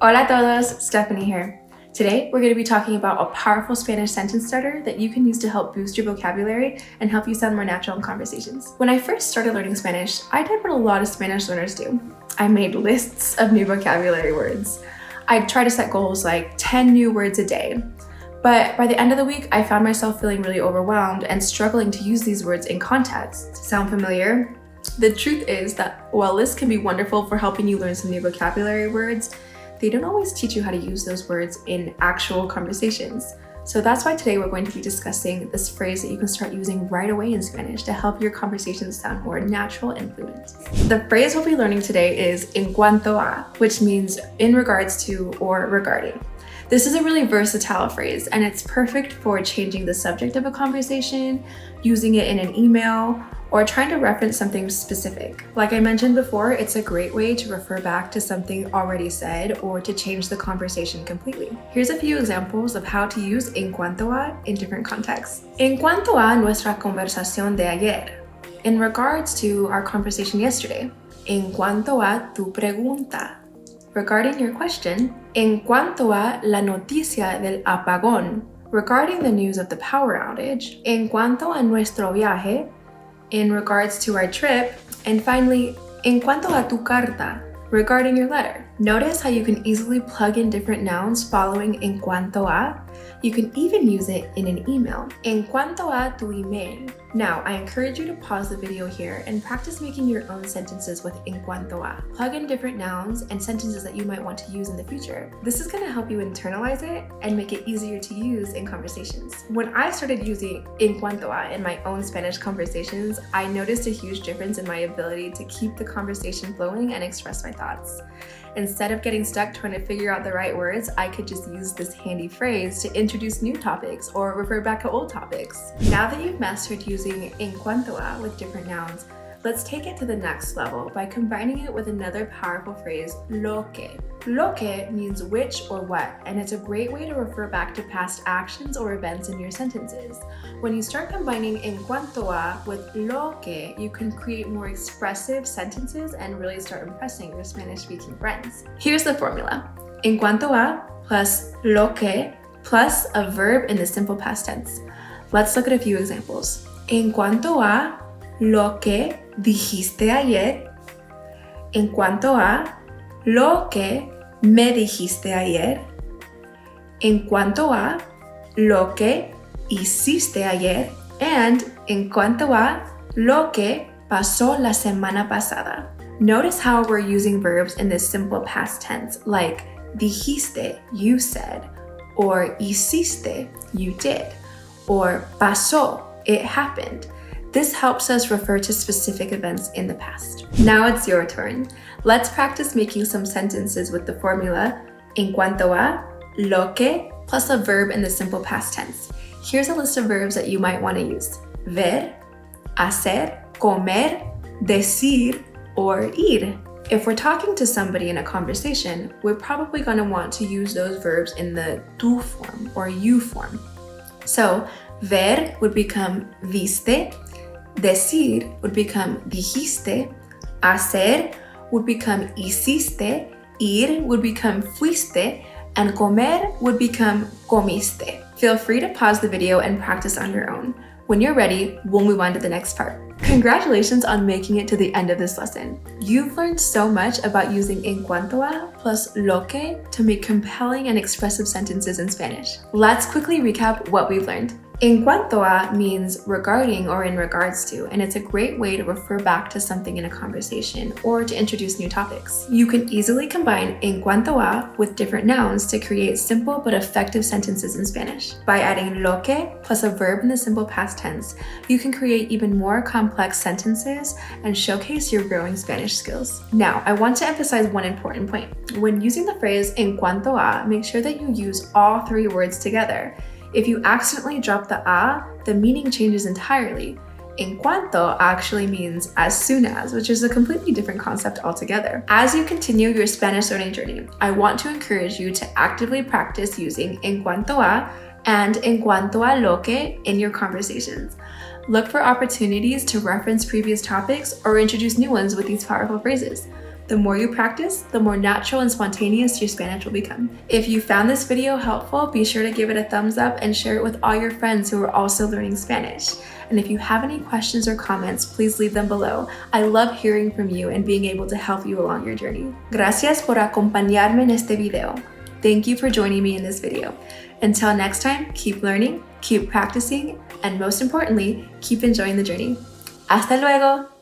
Hola a todos, Stephanie here. Today, we're going to be talking about a powerful Spanish sentence starter that you can use to help boost your vocabulary and help you sound more natural in conversations. When I first started learning Spanish, I did what a lot of Spanish learners do. I made lists of new vocabulary words. I'd try to set goals like 10 new words a day. But by the end of the week, I found myself feeling really overwhelmed and struggling to use these words in context. Sound familiar? The truth is that while lists can be wonderful for helping you learn some new vocabulary words, they don't always teach you how to use those words in actual conversations. So that's why today we're going to be discussing this phrase that you can start using right away in Spanish to help your conversations sound more natural and fluent. The phrase we'll be learning today is en cuanto a, which means in regards to or regarding. This is a really versatile phrase and it's perfect for changing the subject of a conversation, using it in an email, or trying to reference something specific. Like I mentioned before, it's a great way to refer back to something already said or to change the conversation completely. Here's a few examples of how to use en cuanto a in different contexts. En cuanto a nuestra conversación de ayer, in regards to our conversation yesterday. En cuanto a tu pregunta, regarding your question. En cuanto a la noticia del apagón, regarding the news of the power outage. En cuanto a nuestro viaje, in regards to our trip. And finally, en cuanto a tu carta, regarding your letter. Notice how you can easily plug in different nouns following en cuanto a. You can even use it in an email. En cuanto a tu email. Now, I encourage you to pause the video here and practice making your own sentences with en cuanto a. Plug in different nouns and sentences that you might want to use in the future. This is going to help you internalize it and make it easier to use in conversations. When I started using en cuanto a in my own Spanish conversations, I noticed a huge difference in my ability to keep the conversation flowing and express my thoughts. Instead of getting stuck trying to figure out the right words, I could just use this handy phrase to introduce new topics or refer back to old topics. Now that you've mastered using en cuanto a with different nouns, let's take it to the next level by combining it with another powerful phrase, lo que. Lo que means which or what, and it's a great way to refer back to past actions or events in your sentences. When you start combining en cuanto a with lo que, you can create more expressive sentences and really start impressing your Spanish-speaking friends. Here's the formula. En cuanto a plus lo que plus a verb in the simple past tense. Let's look at a few examples. En cuanto a lo que dijiste ayer. En cuanto a lo que me dijiste ayer. En cuanto a lo que hiciste ayer. And en cuanto a lo que pasó la semana pasada. Notice how we're using verbs in this simple past tense, like dijiste, you said, or hiciste, you did, or pasó, it happened. This helps us refer to specific events in the past. Now it's your turn. Let's practice making some sentences with the formula en cuanto a lo que plus a verb in the simple past tense. Here's a list of verbs that you might want to use. Ver, hacer, comer, decir, or ir. If we're talking to somebody in a conversation, we're probably going to want to use those verbs in the tú form or you form. So, ver would become viste, decir would become dijiste, hacer would become hiciste, ir would become fuiste, and comer would become comiste. Feel free to pause the video and practice on your own. When you're ready, we'll move on to the next part. Congratulations on making it to the end of this lesson. You've learned so much about using en cuanto a plus lo que to make compelling and expressive sentences in Spanish. Let's quickly recap what we've learned. En cuanto a means regarding or in regards to, and it's a great way to refer back to something in a conversation or to introduce new topics. You can easily combine en cuanto a with different nouns to create simple but effective sentences in Spanish. By adding lo que plus a verb in the simple past tense, you can create even more complex sentences and showcase your growing Spanish skills. Now, I want to emphasize one important point. When using the phrase en cuanto a, make sure that you use all three words together. If you accidentally drop the a, the meaning changes entirely. En cuanto actually means as soon as, which is a completely different concept altogether. As you continue your Spanish learning journey, I want to encourage you to actively practice using en cuanto a and en cuanto a lo que in your conversations. Look for opportunities to reference previous topics or introduce new ones with these powerful phrases. The more you practice, the more natural and spontaneous your Spanish will become. If you found this video helpful, be sure to give it a thumbs up and share it with all your friends who are also learning Spanish. And if you have any questions or comments, please leave them below. I love hearing from you and being able to help you along your journey. Gracias por acompañarme en este video. Thank you for joining me in this video. Until next time, keep learning, keep practicing, and most importantly, keep enjoying the journey. Hasta luego!